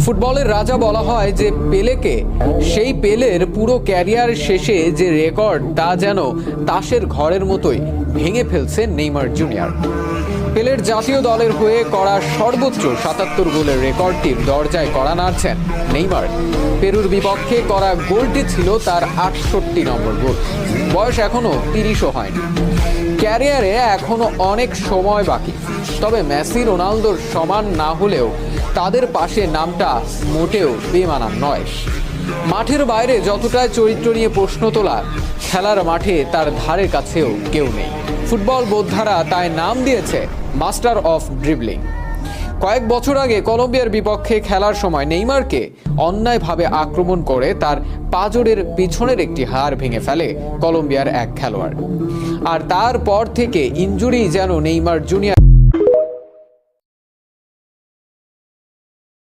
ফুটবলের রাজা বলা হয় যে পেলেকে, সেই পেলের পুরো ক্যারিয়ার শেষে যে রেকর্ড তা যেন তাসের ঘরের মতোই ভেঙে ফেলছে নেইমার জুনিয়র। পেলের জাতীয় দলের হয়ে করা সর্বোচ্চ ৭৭ গোলের রেকর্ডটির দরজায় কড়া নাড়ছেন নেইমার। পেরুর বিপক্ষে করা গোলটি ছিল তার ৬৮ নম্বর গোল। বয়স এখনো ৩০ও হয়নি। ক্যারিয়ারে এখনো অনেক সময় বাকি। তবে মেসি রোনালদোর সমান না হলেও তাদের পাশে নামটা মোটেও বেমানান নয়। মাঠের বাইরে যতটা চরিত্র নিয়ে প্রশ্ন তোলা, খেলার মাঠে তার ধারে কাছেও কেউ নেই। ফুটবল বোদ্ধারা তাই নাম দিয়েছে মাস্টার অফ ড্রিবলিং। কয়েক বছর আগে কলম্বিয়ার বিপক্ষে খেলার সময় নেইমারকে অন্যায়ভাবে আক্রমণ করে তার পাঁজরের পিছনের একটি হাড় ভেঙে ফেলে কলম্বিয়ার এক খেলোয়াড়। আর তারপর থেকে ইনজুরি যেন নেইমার জুনিয়র